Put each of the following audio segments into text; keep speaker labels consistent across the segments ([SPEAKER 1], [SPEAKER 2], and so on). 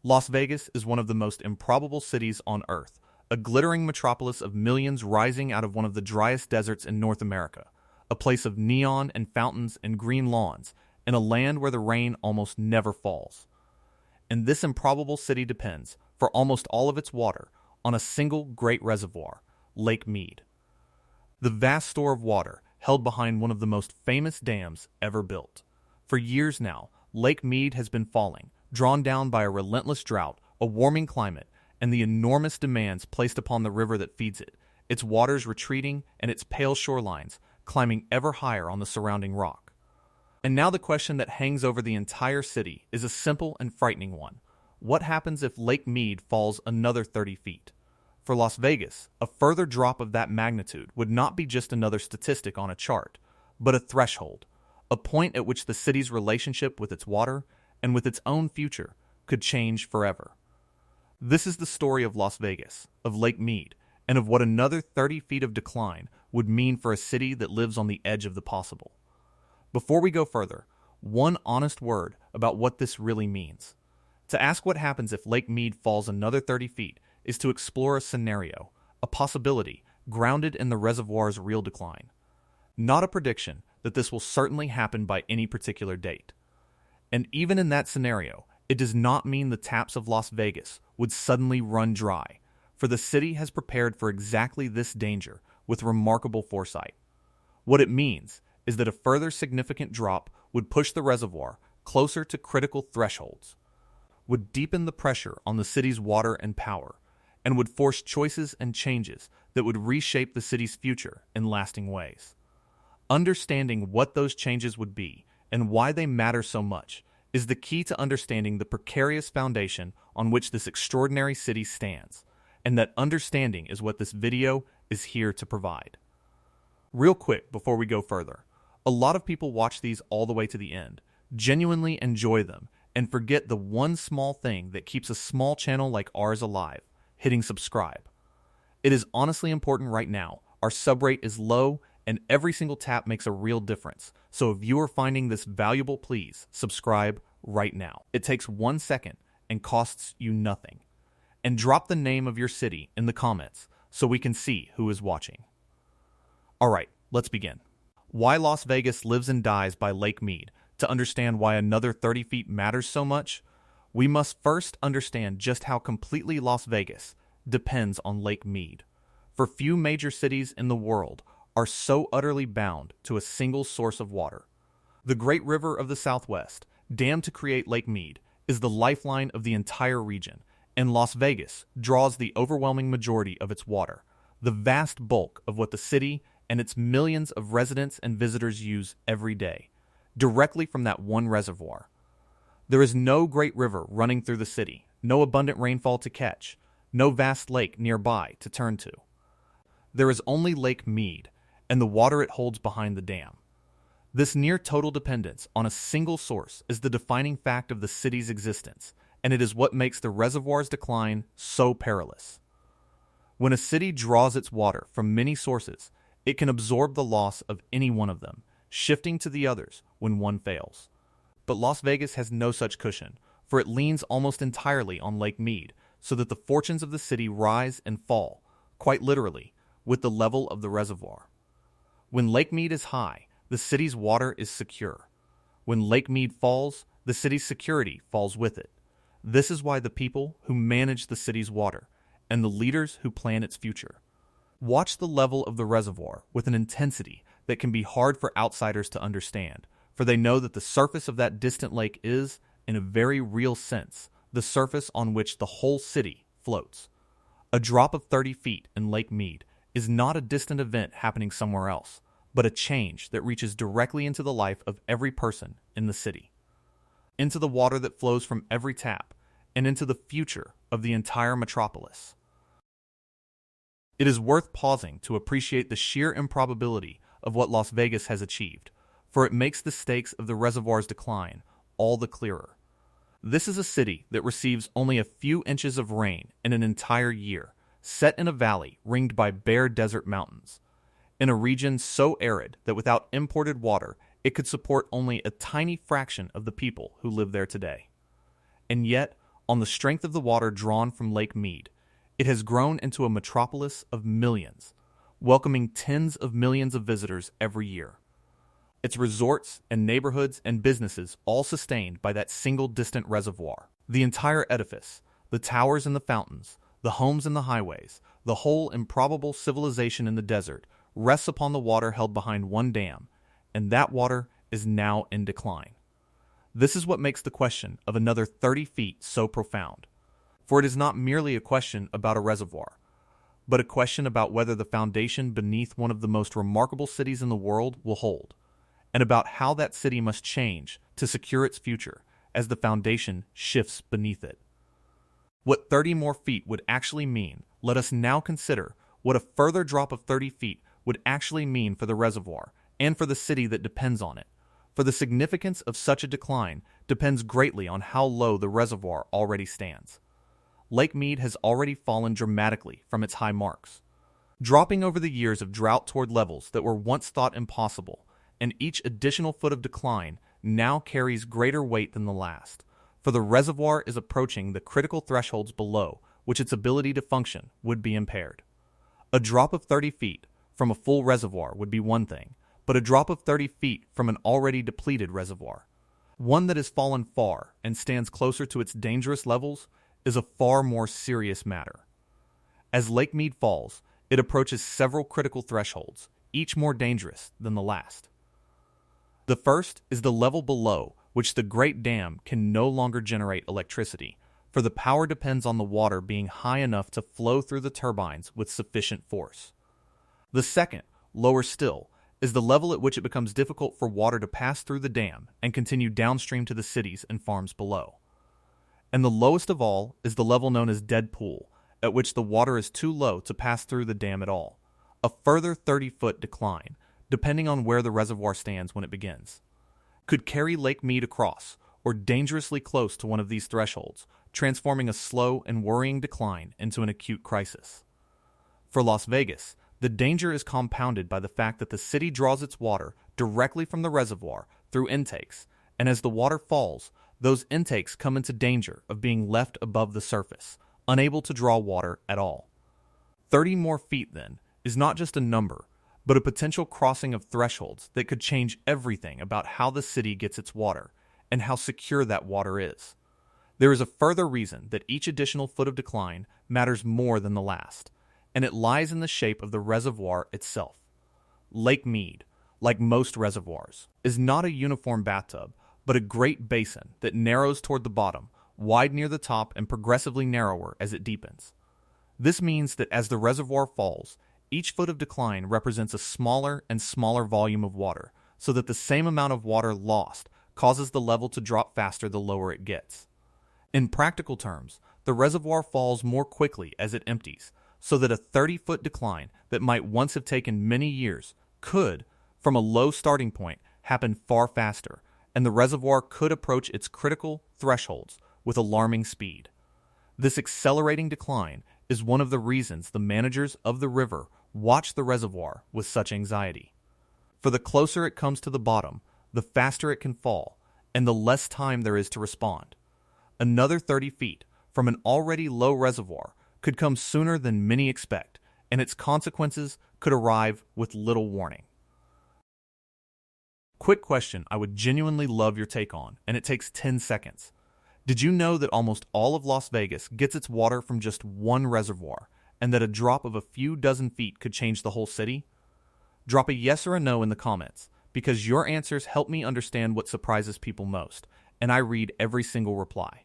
[SPEAKER 1] Las Vegas is one of the most improbable cities on Earth, a glittering metropolis of millions rising out of one of the driest deserts in North America, a place of neon and fountains and green lawns, in a land where the rain almost never falls. And this improbable city depends, for almost all of its water, on a single great reservoir, Lake Mead. The vast store of water held behind one of the most famous dams ever built. For years now, Lake Mead has been falling, drawn down by a relentless drought, a warming climate, and the enormous demands placed upon the river that feeds it, its waters retreating and its pale shorelines climbing ever higher on the surrounding rock. And now the question that hangs over the entire city is a simple and frightening one. What happens if Lake Mead falls another 30 feet? For Las Vegas, a further drop of that magnitude would not be just another statistic on a chart, but a threshold, a point at which the city's relationship with its water and with its own future could change forever. This is the story of Las Vegas, of Lake Mead, and of what another 30 feet of decline would mean for a city that lives on the edge of the possible. Before we go further, one honest word about what this really means. To ask what happens if Lake Mead falls another 30 feet is to explore a scenario, a possibility, grounded in the reservoir's real decline. Not a prediction that this will certainly happen by any particular date. And even in that scenario, it does not mean the taps of Las Vegas would suddenly run dry, for the city has prepared for exactly this danger with remarkable foresight. What it means is that a further significant drop would push the reservoir closer to critical thresholds, would deepen the pressure on the city's water and power, and would force choices and changes that would reshape the city's future in lasting ways. Understanding what those changes would be and why they matter so much is the key to understanding the precarious foundation on which this extraordinary city stands, and that understanding is what this video is here to provide. Real quick before we go further, a lot of people watch these all the way to the end, genuinely enjoy them, and forget the one small thing that keeps a small channel like ours alive: hitting subscribe. It is honestly important right now. Our sub rate is low, and every single tap makes a real difference. So if you are finding this valuable, please subscribe right now. It takes 1 second and costs you nothing. And drop the name of your city in the comments so we can see who is watching. Alright, let's begin. Why Las Vegas Lives and Dies by Lake Mead. To understand why another 30 feet matters so much, we must first understand just how completely Las Vegas depends on Lake Mead. For few major cities in the world are so utterly bound to a single source of water. The great river of the Southwest, dammed to create Lake Mead, is the lifeline of the entire region, and Las Vegas draws the overwhelming majority of its water, the vast bulk of what the city and its millions of residents and visitors use every day, directly from that one reservoir. There is no great river running through the city, no abundant rainfall to catch, no vast lake nearby to turn to. There is only Lake Mead, and the water it holds behind the dam. This near-total dependence on a single source is the defining fact of the city's existence, and it is what makes the reservoir's decline so perilous. When a city draws its water from many sources, it can absorb the loss of any one of them, shifting to the others when one fails. But Las Vegas has no such cushion, for it leans almost entirely on Lake Mead, so that the fortunes of the city rise and fall, quite literally, with the level of the reservoir. When Lake Mead is high, the city's water is secure. When Lake Mead falls, the city's security falls with it. This is why the people who manage the city's water and the leaders who plan its future watch the level of the reservoir with an intensity that can be hard for outsiders to understand, for they know that the surface of that distant lake is, in a very real sense, the surface on which the whole city floats. A drop of 30 feet in Lake Mead is not a distant event happening somewhere else, but a change that reaches directly into the life of every person in the city, into the water that flows from every tap, and into the future of the entire metropolis. It is worth pausing to appreciate the sheer improbability of what Las Vegas has achieved, for it makes the stakes of the reservoir's decline all the clearer. This is a city that receives only a few inches of rain in an entire year, set in a valley ringed by bare desert mountains, in a region so arid that without imported water, it could support only a tiny fraction of the people who live there today. And yet, on the strength of the water drawn from Lake Mead, it has grown into a metropolis of millions, welcoming tens of millions of visitors every year. Its resorts and neighborhoods and businesses all sustained by that single distant reservoir. The entire edifice, the towers and the fountains, the homes and the highways, the whole improbable civilization in the desert rests upon the water held behind one dam, and that water is now in decline. This is what makes the question of another 30 feet so profound. For it is not merely a question about a reservoir, but a question about whether the foundation beneath one of the most remarkable cities in the world will hold, and about how that city must change to secure its future as the foundation shifts beneath it. What 30 more feet would actually mean, let us now consider what a further drop of 30 feet would actually mean for the reservoir and for the city that depends on it. For the significance of such a decline depends greatly on how low the reservoir already stands. Lake Mead has already fallen dramatically from its high marks, dropping over the years of drought toward levels that were once thought impossible, and each additional foot of decline now carries greater weight than the last, for the reservoir is approaching the critical thresholds below which its ability to function would be impaired. A drop of 30 feet from a full reservoir would be one thing, but a drop of 30 feet from an already depleted reservoir, one that has fallen far and stands closer to its dangerous levels, is a far more serious matter. As Lake Mead falls, it approaches several critical thresholds, each more dangerous than the last. The first is the level below which the great dam can no longer generate electricity, for the power depends on the water being high enough to flow through the turbines with sufficient force. The second, lower still, is the level at which it becomes difficult for water to pass through the dam and continue downstream to the cities and farms below. And the lowest of all is the level known as dead pool, at which the water is too low to pass through the dam at all, a further 30-foot decline, depending on where the reservoir stands when it begins, could carry Lake Mead across, or dangerously close to one of these thresholds, transforming a slow and worrying decline into an acute crisis. For Las Vegas, the danger is compounded by the fact that the city draws its water directly from the reservoir through intakes, and as the water falls, those intakes come into danger of being left above the surface, unable to draw water at all. 30 more feet, then, is not just a number, but a potential crossing of thresholds that could change everything about how the city gets its water and how secure that water is. There is a further reason that each additional foot of decline matters more than the last, and it lies in the shape of the reservoir itself. Lake Mead, like most reservoirs, is not a uniform bathtub, but a great basin that narrows toward the bottom, wide near the top and progressively narrower as it deepens. This means that as the reservoir falls, each foot of decline represents a smaller and smaller volume of water, so that the same amount of water lost causes the level to drop faster the lower it gets. In practical terms, the reservoir falls more quickly as it empties, so that a 30-foot decline that might once have taken many years could, from a low starting point, happen far faster, and the reservoir could approach its critical thresholds with alarming speed. This accelerating decline is one of the reasons the managers of the river watch the reservoir with such anxiety. For the closer it comes to the bottom, the faster it can fall, and the less time there is to respond. Another 30 feet from an already low reservoir could come sooner than many expect, and its consequences could arrive with little warning. Quick question I would genuinely love your take on, and it takes 10 seconds. Did you know that almost all of Las Vegas gets its water from just one reservoir, and that a drop of a few dozen feet could change the whole city? Drop a yes or a no in the comments, because your answers help me understand what surprises people most, and I read every single reply.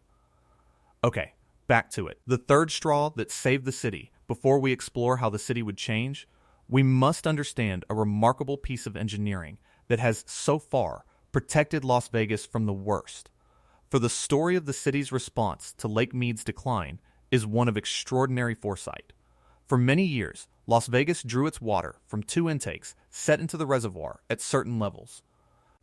[SPEAKER 1] Okay, back to it. The third straw that saved the city, before we explore how the city would change, we must understand a remarkable piece of engineering that has, so far, protected Las Vegas from the worst. For the story of the city's response to Lake Mead's decline is one of extraordinary foresight. For many years, Las Vegas drew its water from two intakes set into the reservoir at certain levels.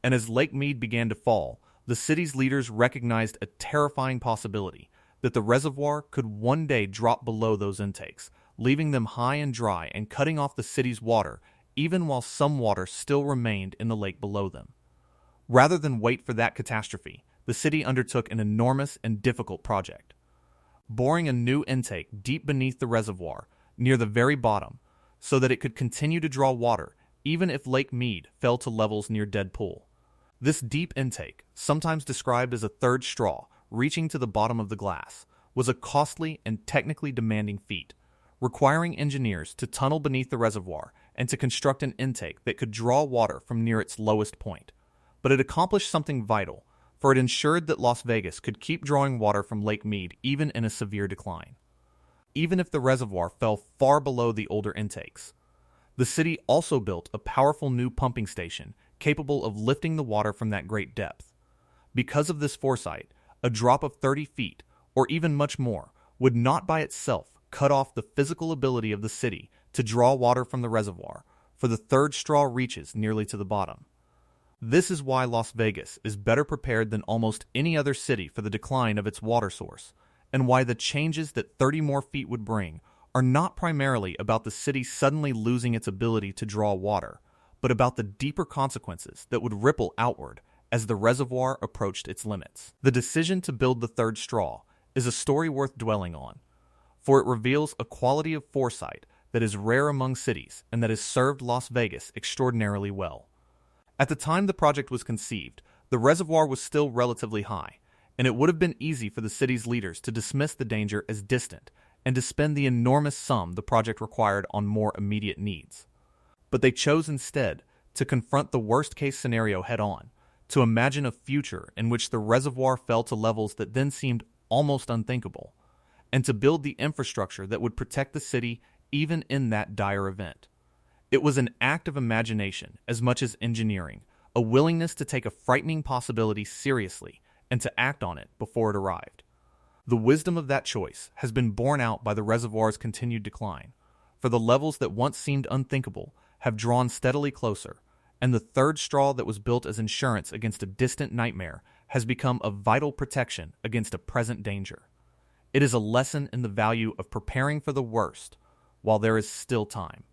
[SPEAKER 1] And as Lake Mead began to fall, the city's leaders recognized a terrifying possibility that the reservoir could one day drop below those intakes, leaving them high and dry and cutting off the city's water even while some water still remained in the lake below them. Rather than wait for that catastrophe, the city undertook an enormous and difficult project. boring a new intake deep beneath the reservoir, near the very bottom, so that it could continue to draw water even if Lake Mead fell to levels near dead pool. This deep intake, sometimes described as a third straw reaching to the bottom of the glass, was a costly and technically demanding feat, requiring engineers to tunnel beneath the reservoir and to construct an intake that could draw water from near its lowest point. But it accomplished something vital, for it ensured that Las Vegas could keep drawing water from Lake Mead even in a severe decline. Even if the reservoir fell far below the older intakes. The city also built a powerful new pumping station capable of lifting the water from that great depth. Because of this foresight, a drop of 30 feet, or even much more, would not by itself cut off the physical ability of the city to draw water from the reservoir, for the third straw reaches nearly to the bottom. This is why Las Vegas is better prepared than almost any other city for the decline of its water source, and why the changes that 30 more feet would bring are not primarily about the city suddenly losing its ability to draw water, but about the deeper consequences that would ripple outward as the reservoir approached its limits. The decision to build the third straw is a story worth dwelling on, for it reveals a quality of foresight that is rare among cities and that has served Las Vegas extraordinarily well. At the time the project was conceived, the reservoir was still relatively high, and it would have been easy for the city's leaders to dismiss the danger as distant and to spend the enormous sum the project required on more immediate needs. But they chose instead to confront the worst-case scenario head-on, to imagine a future in which the reservoir fell to levels that then seemed almost unthinkable, and to build the infrastructure that would protect the city even in that dire event. It was an act of imagination as much as engineering, a willingness to take a frightening possibility seriously and to act on it before it arrived. The wisdom of that choice has been borne out by the reservoir's continued decline, for the levels that once seemed unthinkable have drawn steadily closer, and the third straw that was built as insurance against a distant nightmare has become a vital protection against a present danger. It is a lesson in the value of preparing for the worst while there is still time.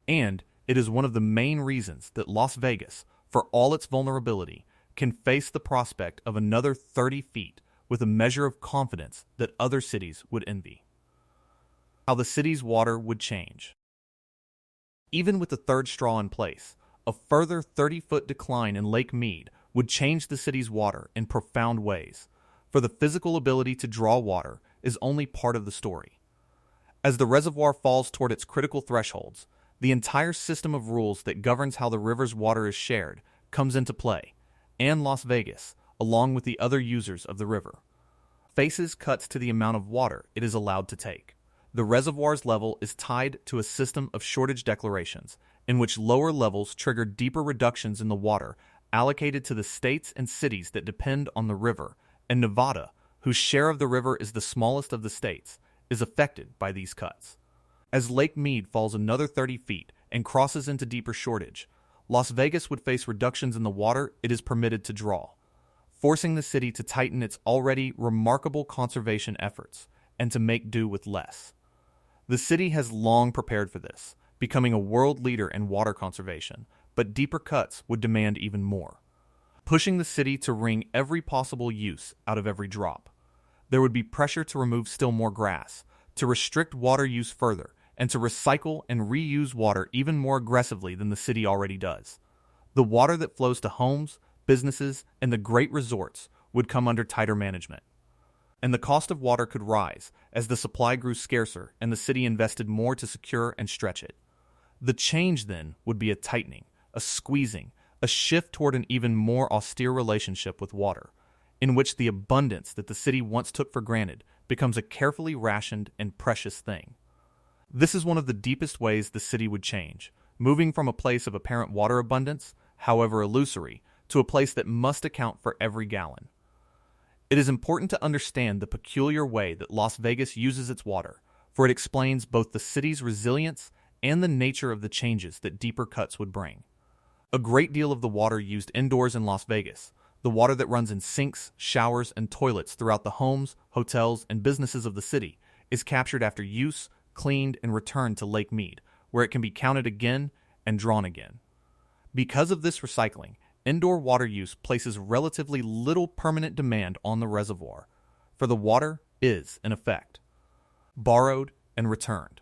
[SPEAKER 1] And it is one of the main reasons that Las Vegas, for all its vulnerability, can face the prospect of another 30 feet with a measure of confidence that other cities would envy. How the city's water would change. Even with the third straw in place, a further 30-foot decline in Lake Mead would change the city's water in profound ways, for the physical ability to draw water is only part of the story. As the reservoir falls toward its critical thresholds, the entire system of rules that governs how the river's water is shared comes into play, and Las Vegas, along with the other users of the river, faces cuts to the amount of water it is allowed to take. The reservoir's level is tied to a system of shortage declarations, in which lower levels trigger deeper reductions in the water allocated to the states and cities that depend on the river, and Nevada, whose share of the river is the smallest of the states, is affected by these cuts. As Lake Mead falls another 30 feet and crosses into deeper shortage, Las Vegas would face reductions in the water it is permitted to draw, forcing the city to tighten its already remarkable conservation efforts and to make do with less. The city has long prepared for this, becoming a world leader in water conservation, but deeper cuts would demand even more, pushing the city to wring every possible use out of every drop. There would be pressure to remove still more grass, to restrict water use further, and to recycle and reuse water even more aggressively than the city already does. The water that flows to homes, businesses, and the great resorts would come under tighter management. And the cost of water could rise as the supply grew scarcer and the city invested more to secure and stretch it. The change then would be a tightening, a squeezing, a shift toward an even more austere relationship with water, in which the abundance that the city once took for granted becomes a carefully rationed and precious thing. This is one of the deepest ways the city would change, moving from a place of apparent water abundance, however illusory, to a place that must account for every gallon. It is important to understand the peculiar way that Las Vegas uses its water, for it explains both the city's resilience and the nature of the changes that deeper cuts would bring. A great deal of the water used indoors in Las Vegas, the water that runs in sinks, showers, and toilets throughout the homes, hotels, and businesses of the city, is captured after use, cleaned, and returned to Lake Mead, where it can be counted again and drawn again. Because of this recycling, indoor water use places relatively little permanent demand on the reservoir, for the water is, in effect. Borrowed and returned.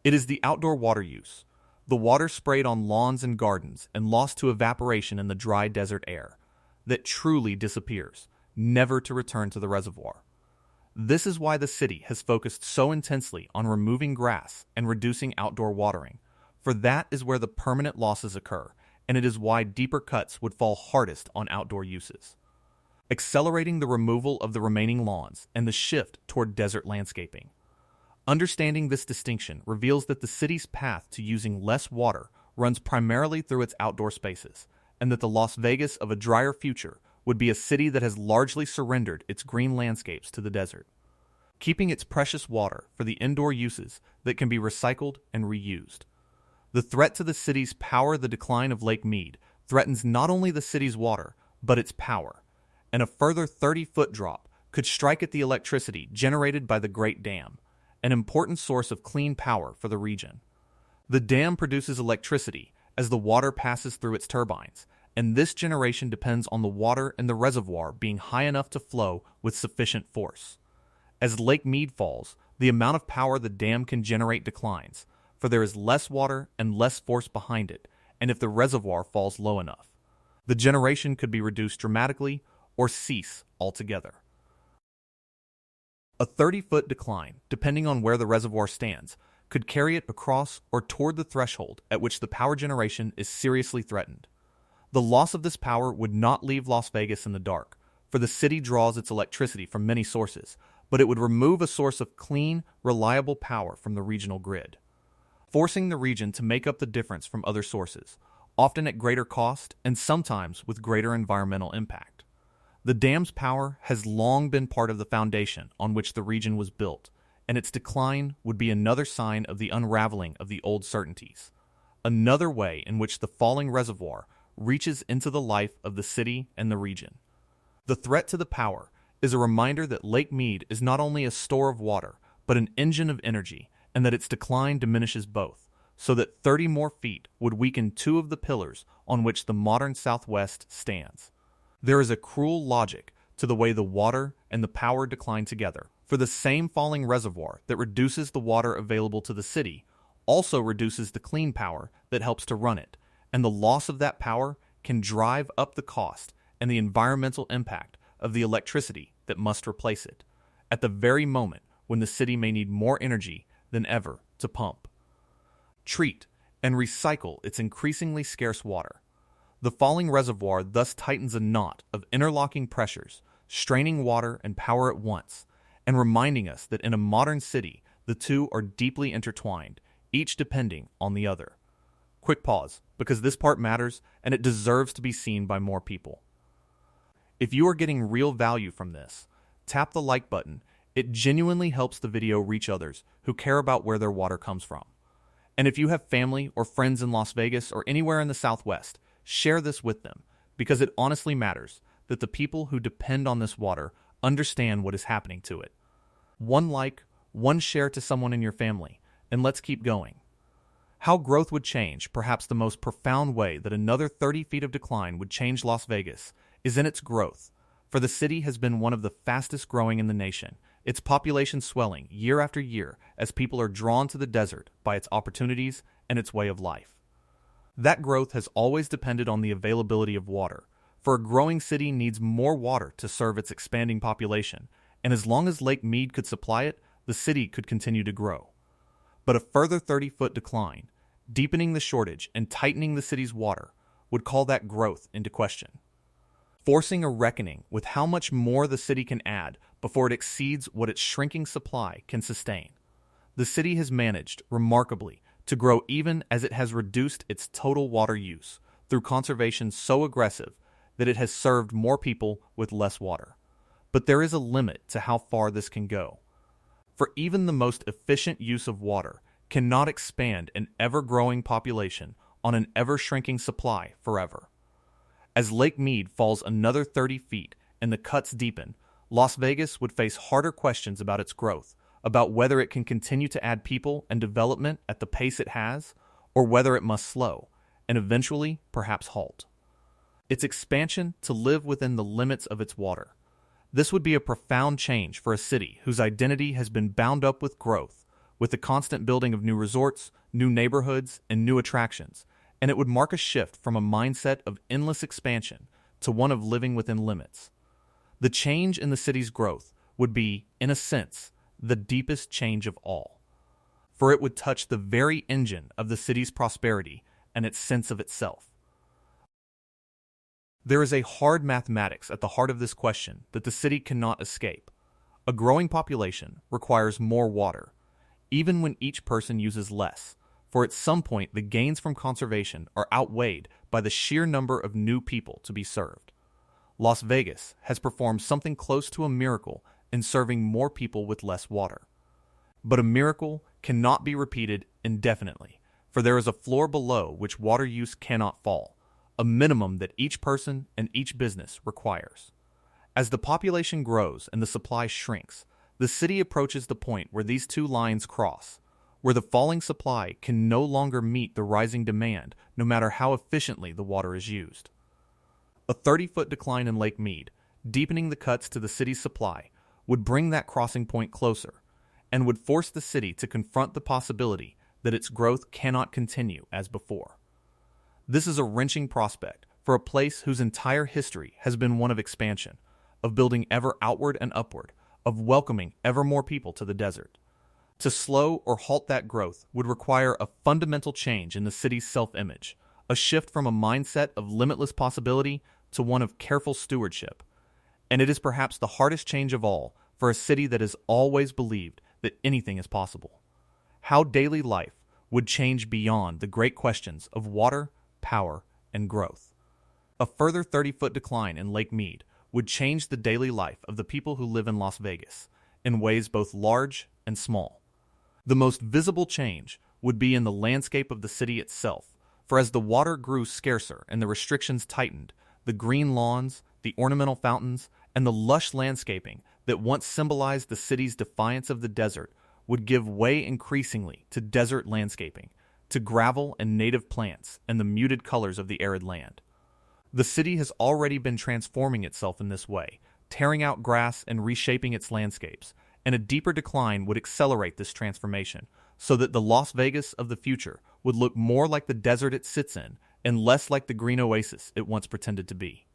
[SPEAKER 1] It is the outdoor water use, the water sprayed on lawns and gardens and lost to evaporation in the dry desert air, that truly disappears, never to return to the reservoir. This is why the city has focused so intensely on removing grass and reducing outdoor watering, for that is where the permanent losses occur, and it is why deeper cuts would fall hardest on outdoor uses. Accelerating the removal of the remaining lawns and the shift toward desert landscaping. Understanding this distinction reveals that the city's path to using less water runs primarily through its outdoor spaces, and that the Las Vegas of a drier future would be a city that has largely surrendered its green landscapes to the desert, keeping its precious water for the indoor uses that can be recycled and reused. The threat to the city's power, the decline of Lake Mead, threatens not only the city's water, but its power, and a further 30-foot drop could strike at the electricity generated by the Great Dam, an important source of clean power for the region. The dam produces electricity as the water passes through its turbines, and this generation depends on the water in the reservoir being high enough to flow with sufficient force. As Lake Mead falls, the amount of power the dam can generate declines, for there is less water and less force behind it, and if the reservoir falls low enough, the generation could be reduced dramatically or cease altogether. A 30-foot decline, depending on where the reservoir stands, could carry it across or toward the threshold at which the power generation is seriously threatened. The loss of this power would not leave Las Vegas in the dark, for the city draws its electricity from many sources, but it would remove a source of clean, reliable power from the regional grid, forcing the region to make up the difference from other sources, often at greater cost and sometimes with greater environmental impact. The dam's power has long been part of the foundation on which the region was built, and its decline would be another sign of the unraveling of the old certainties, another way in which the falling reservoir reaches into the life of the city and the region. The threat to the power is a reminder that Lake Mead is not only a store of water, but an engine of energy, and that its decline diminishes both, so that 30 more feet would weaken two of the pillars on which the modern Southwest stands. There is a cruel logic to the way the water and the power decline together, for the same falling reservoir that reduces the water available to the city also reduces the clean power that helps to run it, and the loss of that power can drive up the cost and the environmental impact of the electricity that must replace it, at the very moment when the city may need more energy than ever to pump, treat, and recycle its increasingly scarce water. The falling reservoir thus tightens a knot of interlocking pressures, straining water and power at once, and reminding us that in a modern city, the two are deeply intertwined, each depending on the other. Quick pause, because this part matters and it deserves to be seen by more people. If you are getting real value from this, tap the like button. It genuinely helps the video reach others who care about where their water comes from. And if you have family or friends in Las Vegas or anywhere in the Southwest, share this with them, because it honestly matters that the people who depend on this water understand what is happening to it. One like, one share to someone in your family, and let's keep going. How growth would change, perhaps the most profound way that another 30 feet of decline would change Las Vegas, is in its growth, for the city has been one of the fastest growing in the nation, its population swelling year after year as people are drawn to the desert by its opportunities and its way of life. That growth has always depended on the availability of water, for a growing city needs more water to serve its expanding population, and as long as Lake Mead could supply it, the city could continue to grow. But a further 30-foot decline, deepening the shortage and tightening the city's water, would call that growth into question, forcing a reckoning with how much more the city can add before it exceeds what its shrinking supply can sustain. The city has managed, remarkably, to grow even as it has reduced its total water use through conservation so aggressive that it has served more people with less water. But there is a limit to how far this can go. For even the most efficient use of water cannot expand an ever-growing population on an ever-shrinking supply forever. As Lake Mead falls another 30 feet and the cuts deepen, Las Vegas would face harder questions about its growth, about whether it can continue to add people and development at the pace it has, or whether it must slow, and eventually perhaps halt its expansion to live within the limits of its water. This would be a profound change for a city whose identity has been bound up with growth, with the constant building of new resorts, new neighborhoods, and new attractions, and it would mark a shift from a mindset of endless expansion to one of living within limits. The change in the city's growth would be, in a sense, the deepest change of all, for it would touch the very engine of the city's prosperity and its sense of itself. There is a hard mathematics at the heart of this question that the city cannot escape. A growing population requires more water, even when each person uses less, for at some point the gains from conservation are outweighed by the sheer number of new people to be served. Las Vegas has performed something close to a miracle in serving more people with less water. But a miracle cannot be repeated indefinitely, for there is a floor below which water use cannot fall, a minimum that each person and each business requires. As the population grows and the supply shrinks, the city approaches the point where these two lines cross, where the falling supply can no longer meet the rising demand no matter how efficiently the water is used. A 30-foot decline in Lake Mead, deepening the cuts to the city's supply, would bring that crossing point closer, and would force the city to confront the possibility that its growth cannot continue as before. This is a wrenching prospect for a place whose entire history has been one of expansion, of building ever outward and upward, of welcoming ever more people to the desert. To slow or halt that growth would require a fundamental change in the city's self-image, a shift from a mindset of limitless possibility to one of careful stewardship. And it is perhaps the hardest change of all for a city that has always believed that anything is possible. How daily life would change beyond the great questions of water, power, and growth. A further 30-foot decline in Lake Mead would change the daily life of the people who live in Las Vegas, in ways both large and small. The most visible change would be in the landscape of the city itself, for as the water grew scarcer and the restrictions tightened, the green lawns, the ornamental fountains, and the lush landscaping that once symbolized the city's defiance of the desert would give way increasingly to desert landscaping, to gravel and native plants and the muted colors of the arid land. The city has already been transforming itself in this way, tearing out grass and reshaping its landscapes, and a deeper decline would accelerate this transformation, so that the Las Vegas of the future would look more like the desert it sits in and less like the green oasis it once pretended to be.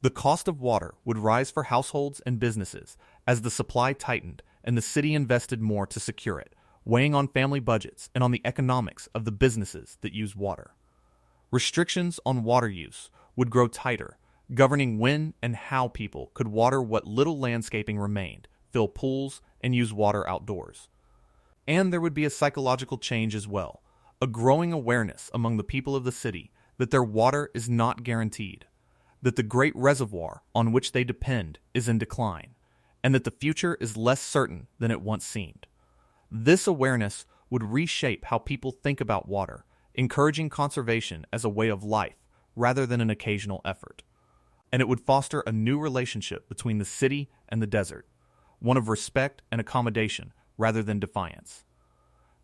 [SPEAKER 1] The cost of water would rise for households and businesses as the supply tightened and the city invested more to secure it, weighing on family budgets and on the economics of the businesses that use water. Restrictions on water use would grow tighter, governing when and how people could water what little landscaping remained, fill pools, and use water outdoors. And there would be a psychological change as well, a growing awareness among the people of the city that their water is not guaranteed, that the great reservoir on which they depend is in decline, and that the future is less certain than it once seemed. This awareness would reshape how people think about water, encouraging conservation as a way of life rather than an occasional effort. And it would foster a new relationship between the city and the desert, one of respect and accommodation rather than defiance.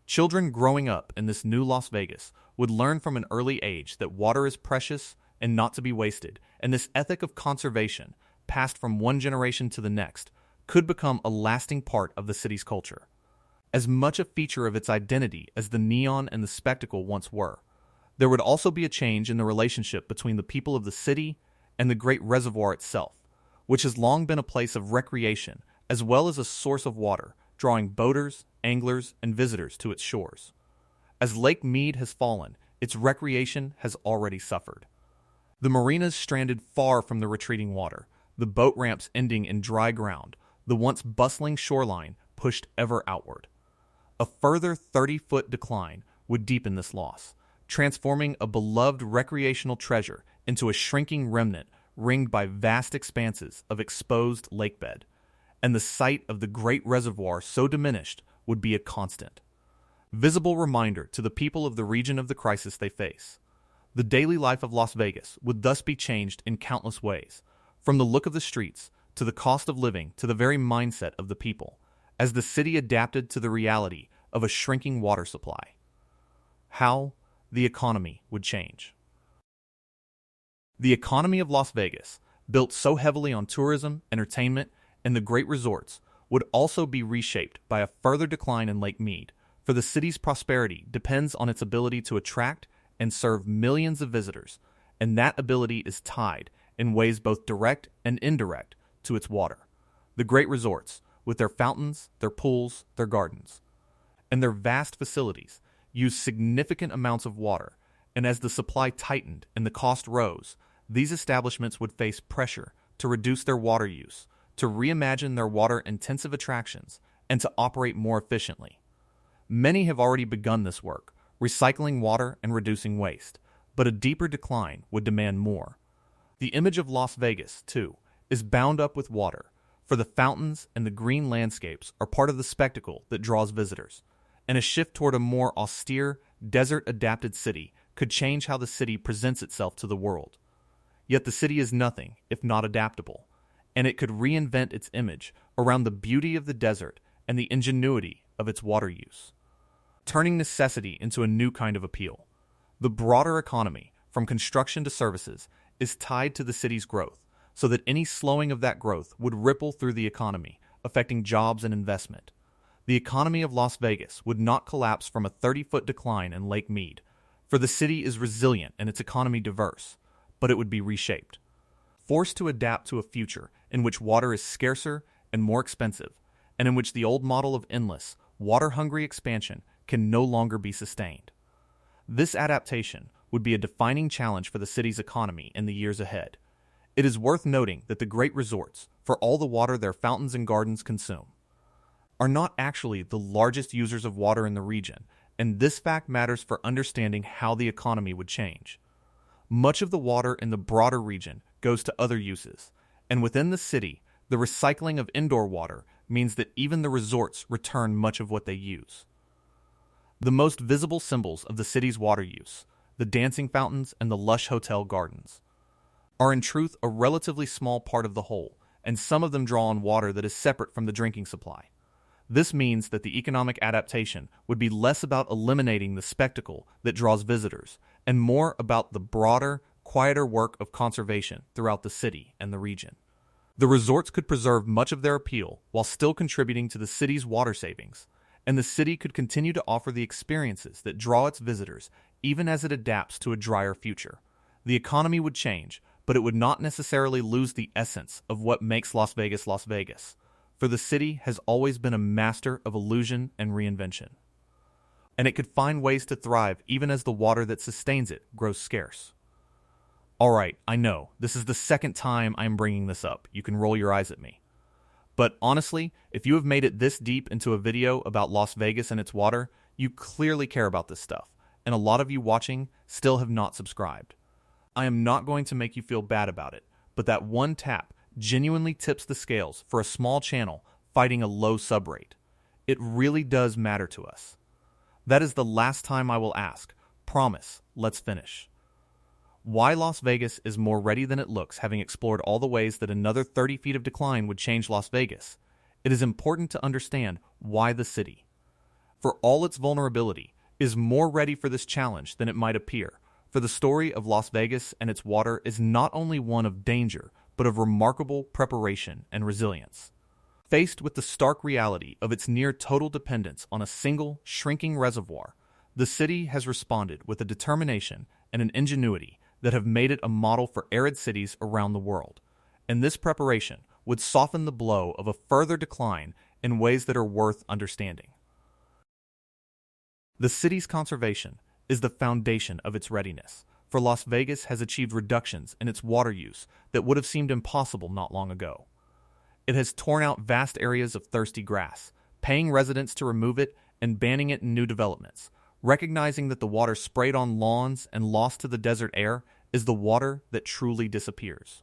[SPEAKER 1] Children growing up in this new Las Vegas would learn from an early age that water is precious and not to be wasted, and this ethic of conservation, passed from one generation to the next, could become a lasting part of the city's culture. As much a feature of its identity as the neon and the spectacle once were, there would also be a change in the relationship between the people of the city and the great reservoir itself, which has long been a place of recreation as well as a source of water, drawing boaters, anglers, and visitors to its shores. As Lake Mead has fallen, its recreation has already suffered. The marinas stranded far from the retreating water, the boat ramps ending in dry ground, the once bustling shoreline pushed ever outward. A further 30-foot decline would deepen this loss, transforming a beloved recreational treasure into a shrinking remnant ringed by vast expanses of exposed lakebed, and the sight of the great reservoir so diminished would be a constant, visible reminder to the people of the region of the crisis they face. The daily life of Las Vegas would thus be changed in countless ways, from the look of the streets to the cost of living to the very mindset of the people, as the city adapted to the reality of a shrinking water supply. How the economy would change. The economy of Las Vegas, built so heavily on tourism, entertainment, and the great resorts would also be reshaped by a further decline in Lake Mead, for the city's prosperity depends on its ability to attract and serve millions of visitors, and that ability is tied, in ways both direct and indirect, to its water. The great resorts, with their fountains, their pools, their gardens, and their vast facilities, use significant amounts of water, and as the supply tightened and the cost rose, these establishments would face pressure to reduce their water use, to reimagine their water-intensive attractions, and to operate more efficiently. Many have already begun this work, recycling water and reducing waste, but a deeper decline would demand more. The image of Las Vegas, too, is bound up with water, for the fountains and the green landscapes are part of the spectacle that draws visitors, and a shift toward a more austere, desert-adapted city could change how the city presents itself to the world. Yet the city is nothing if not adaptable, and it could reinvent its image around the beauty of the desert and the ingenuity of its water use, turning necessity into a new kind of appeal. The broader economy, from construction to services, is tied to the city's growth, so that any slowing of that growth would ripple through the economy, affecting jobs and investment. The economy of Las Vegas would not collapse from a 30-foot decline in Lake Mead, for the city is resilient and its economy diverse, but it would be reshaped. Forced to adapt to a future in which water is scarcer and more expensive, and in which the old model of endless, water-hungry expansion can no longer be sustained. This adaptation would be a defining challenge for the city's economy in the years ahead. It is worth noting that the great resorts, for all the water their fountains and gardens consume, are not actually the largest users of water in the region, and this fact matters for understanding how the economy would change. Much of the water in the broader region goes to other uses, and within the city, the recycling of indoor water means that even the resorts return much of what they use. The most visible symbols of the city's water use, the dancing fountains and the lush hotel gardens, are in truth a relatively small part of the whole, and some of them draw on water that is separate from the drinking supply. This means that the economic adaptation would be less about eliminating the spectacle that draws visitors, and more about the broader, quieter work of conservation throughout the city and the region. The resorts could preserve much of their appeal while still contributing to the city's water savings, and the city could continue to offer the experiences that draw its visitors even as it adapts to a drier future. The economy would change, but it would not necessarily lose the essence of what makes Las Vegas Las Vegas, for the city has always been a master of illusion and reinvention. And it could find ways to thrive even as the water that sustains it grows scarce. Alright, I know, this is the second time I'm bringing this up. You can roll your eyes at me. But honestly, if you have made it this deep into a video about Las Vegas and its water, you clearly care about this stuff, and a lot of you watching still have not subscribed. I am not going to make you feel bad about it, but that one tap genuinely tips the scales for a small channel fighting a low sub rate. It really does matter to us. That is the last time I will ask. Promise, let's finish. Why Las Vegas is more ready than it looks, having explored all the ways that another 30 feet of decline would change Las Vegas. It is important to understand why the city, for all its vulnerability, is more ready for this challenge than it might appear. For the story of Las Vegas and its water is not only one of danger, but of remarkable preparation and resilience. Faced with the stark reality of its near-total dependence on a single, shrinking reservoir, the city has responded with a determination and an ingenuity that have made it a model for arid cities around the world, and this preparation would soften the blow of a further decline in ways that are worth understanding. The city's conservation is the foundation of its readiness, for Las Vegas has achieved reductions in its water use that would have seemed impossible not long ago. It has torn out vast areas of thirsty grass, paying residents to remove it and banning it in new developments, recognizing that the water sprayed on lawns and lost to the desert air is the water that truly disappears.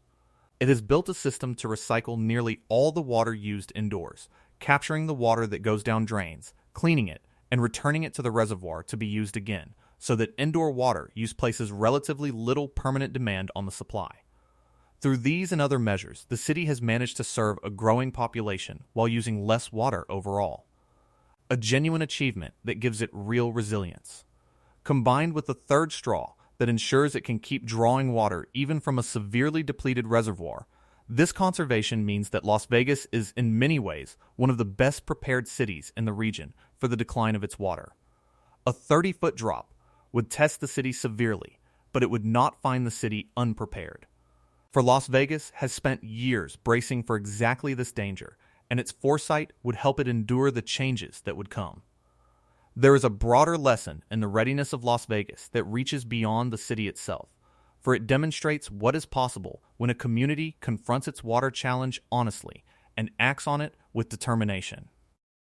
[SPEAKER 1] It has built a system to recycle nearly all the water used indoors, capturing the water that goes down drains, cleaning it, and returning it to the reservoir to be used again, so that indoor water use places relatively little permanent demand on the supply. Through these and other measures, the city has managed to serve a growing population while using less water overall. A genuine achievement that gives it real resilience. Combined with the third straw that ensures it can keep drawing water even from a severely depleted reservoir, This conservation means that Las Vegas is, in many ways, one of the best prepared cities in the region for the decline of its water. A 30-foot drop would test the city severely, but it would not find the city unprepared. For Las Vegas has spent years bracing for exactly this danger, and its foresight would help it endure the changes that would come. There is a broader lesson in the readiness of Las Vegas that reaches beyond the city itself, for it demonstrates what is possible when a community confronts its water challenge honestly and acts on it with determination.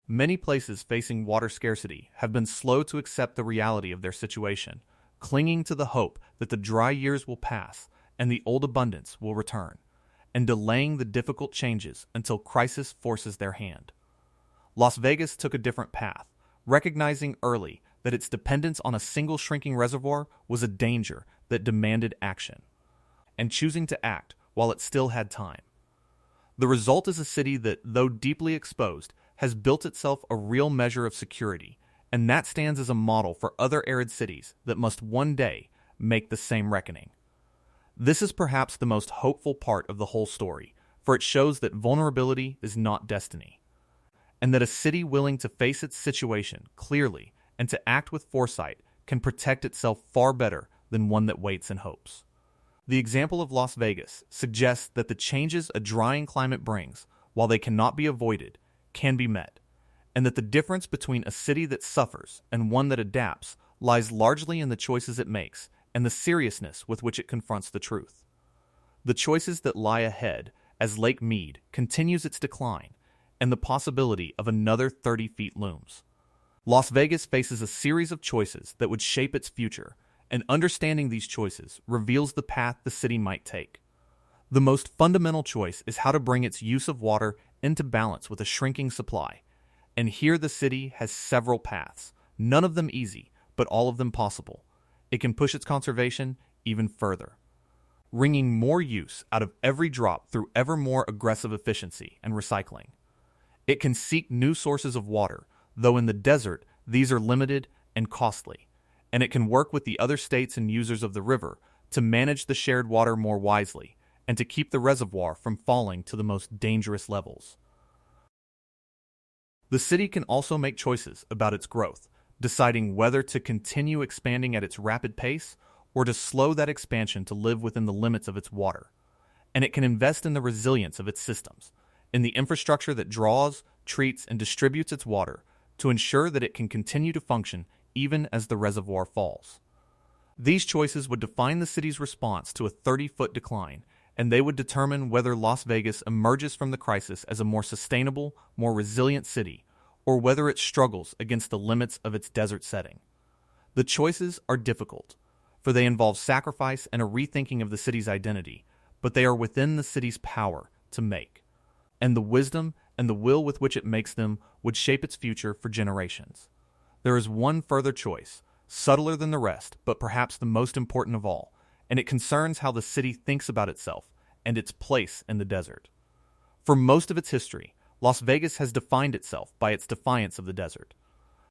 [SPEAKER 1] Many places facing water scarcity have been slow to accept the reality of their situation, clinging to the hope that the dry years will pass and the old abundance will return, and delaying the difficult changes until crisis forces their hand. Las Vegas took a different path, recognizing early that its dependence on a single shrinking reservoir was a danger that demanded action, and choosing to act while it still had time. The result is a city that, though deeply exposed, has built itself a real measure of security, and that stands as a model for other arid cities that must one day make the same reckoning. This is perhaps the most hopeful part of the whole story, for it shows that vulnerability is not destiny, and that a city willing to face its situation clearly and to act with foresight can protect itself far better than one that waits and hopes. The example of Las Vegas suggests that the changes a drying climate brings, while they cannot be avoided, can be met, and that the difference between a city that suffers and one that adapts lies largely in the choices it makes and the seriousness with which it confronts the truth. The choices that lie ahead as Lake Mead continues its decline and the possibility of another 30 feet looms. Las Vegas faces a series of choices that would shape its future, and understanding these choices reveals the path the city might take. The most fundamental choice is how to bring its use of water into balance with a shrinking supply, and here the city has several paths, none of them easy, but all of them possible. It can push its conservation even further, wringing more use out of every drop through ever more aggressive efficiency and recycling. It can seek new sources of water, though in the desert these are limited and costly, and it can work with the other states and users of the river to manage the shared water more wisely and to keep the reservoir from falling to the most dangerous levels. The city can also make choices about its growth, deciding whether to continue expanding at its rapid pace or to slow that expansion to live within the limits of its water. And it can invest in the resilience of its systems, in the infrastructure that draws, treats, and distributes its water to ensure that it can continue to function even as the reservoir falls. These choices would define the city's response to a 30-foot decline, and they would determine whether Las Vegas emerges from the crisis as a more sustainable, more resilient city, or whether it struggles against the limits of its desert setting. The choices are difficult, for they involve sacrifice and a rethinking of the city's identity, but they are within the city's power to make, and the wisdom and the will with which it makes them would shape its future for generations. There is one further choice, subtler than the rest, but perhaps the most important of all, and it concerns how the city thinks about itself and its place in the desert. For most of its history, Las Vegas has defined itself by its defiance of the desert,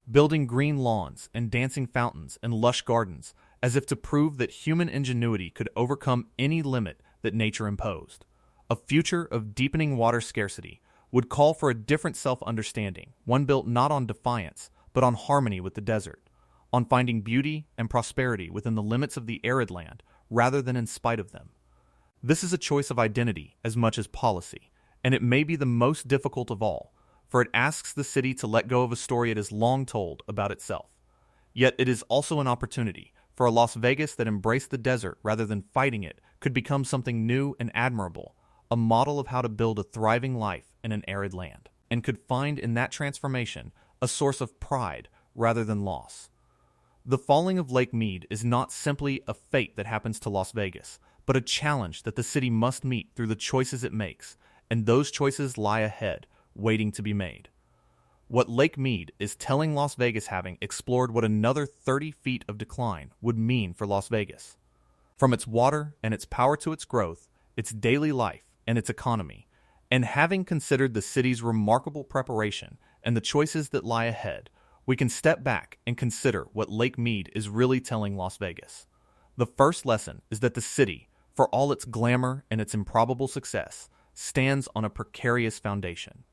[SPEAKER 1] building green lawns and dancing fountains and lush gardens as if to prove that human ingenuity could overcome any limit that nature imposed. A future of deepening water scarcity would call for a different self-understanding, one built not on defiance, but on harmony with the desert, on finding beauty and prosperity within the limits of the arid land rather than in spite of them. This is a choice of identity as much as policy, and it may be the most difficult of all, for it asks the city to let go of a story it has long told about itself. Yet it is also an opportunity for a Las Vegas that embraced the desert rather than fighting it could become something new and admirable, a model of how to build a thriving life in an arid land, and could find in that transformation a source of pride rather than loss. The falling of Lake Mead is not simply a fate that happens to Las Vegas, but a challenge that the city must meet through the choices it makes, and those choices lie ahead, waiting to be made. What Lake Mead is telling Las Vegas, having explored what another 30 feet of decline would mean for Las Vegas. From its water and its power to its growth, its daily life and its economy, and having considered the city's remarkable preparation and the choices that lie ahead, we can step back and consider what Lake Mead is really telling Las Vegas. The first lesson is that the city, for all its glamour and its improbable success, stands on a precarious foundation,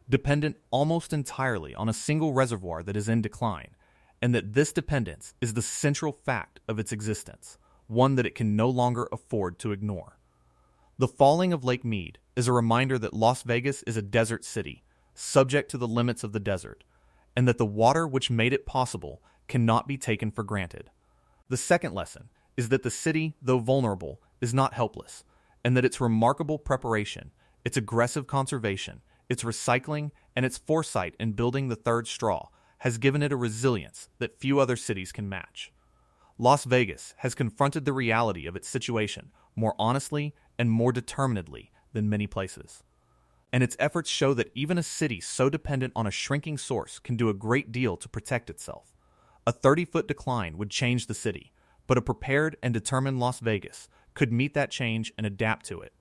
[SPEAKER 1] dependent almost entirely on a single reservoir that is in decline, and that this dependence is the central fact of its existence, one that it can no longer afford to ignore. The falling of Lake Mead is a reminder that Las Vegas is a desert city, subject to the limits of the desert, and that the water which made it possible cannot be taken for granted. The second lesson is that the city, though vulnerable, is not helpless, and that its remarkable preparation, its aggressive conservation, its recycling, and its foresight in building the third straw has given it a resilience that few other cities can match. Las Vegas has confronted the reality of its situation more honestly and more determinedly than many places. And its efforts show that even a city so dependent on a shrinking source can do a great deal to protect itself. A 30-foot decline would change the city, but a prepared and determined Las Vegas could meet that change and adapt to it,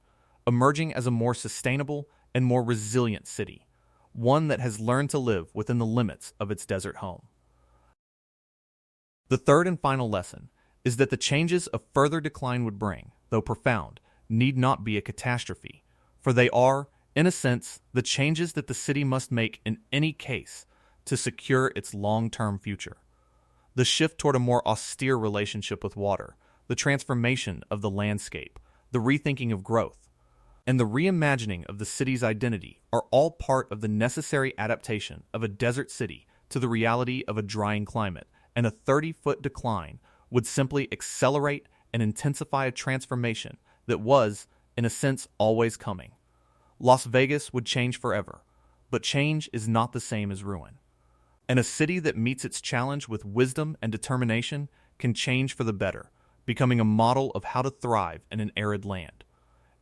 [SPEAKER 1] emerging as a more sustainable and more resilient city, one that has learned to live within the limits of its desert home. The third and final lesson is that the changes a further decline would bring, though profound, need not be a catastrophe, for they are, in a sense, the changes that the city must make in any case to secure its long-term future. The shift toward a more austere relationship with water, the transformation of the landscape, the rethinking of growth, and the reimagining of the city's identity are all part of the necessary adaptation of a desert city to the reality of a drying climate, and a 30-foot decline would simply accelerate and intensify a transformation that was, in a sense, always coming. Las Vegas would change forever, but change is not the same as ruin. And a city that meets its challenge with wisdom and determination can change for the better, becoming a model of how to thrive in an arid land.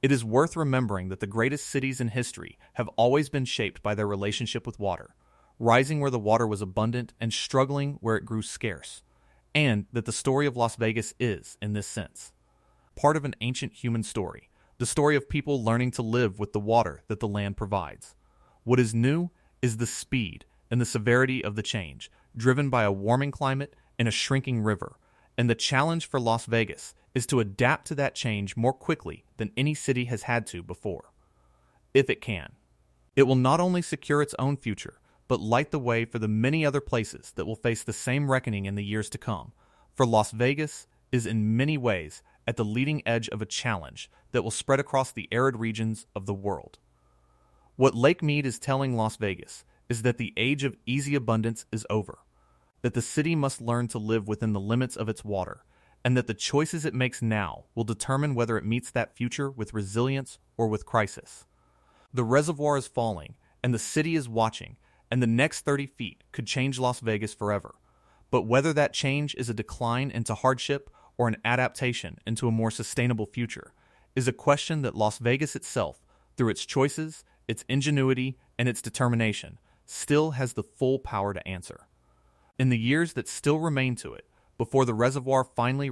[SPEAKER 1] It is worth remembering that the greatest cities in history have always been shaped by their relationship with water, rising where the water was abundant and struggling where it grew scarce, and that the story of Las Vegas is, in this sense, part of an ancient human story, the story of people learning to live with the water that the land provides. What is new is the speed and the severity of the change, driven by a warming climate and a shrinking river, and the challenge for Las Vegas is to adapt to that change more quickly than any city has had to before. If it can, it will not only secure its own future, but light the way for the many other places that will face the same reckoning in the years to come, for Las Vegas is in many ways at the leading edge of a challenge that will spread across the arid regions of the world. What Lake Mead is telling Las Vegas is that the age of easy abundance is over, that the city must learn to live within the limits of its water, and that the choices it makes now will determine whether it meets that future with resilience or with crisis. The reservoir is falling, and the city is watching, and the next 30 feet could change Las Vegas forever. But whether that change is a decline into hardship or an adaptation into a more sustainable future is a question that Las Vegas itself, through its choices, its ingenuity, and its determination, still has the full power to answer. In the years that still remain to it, before the reservoir finally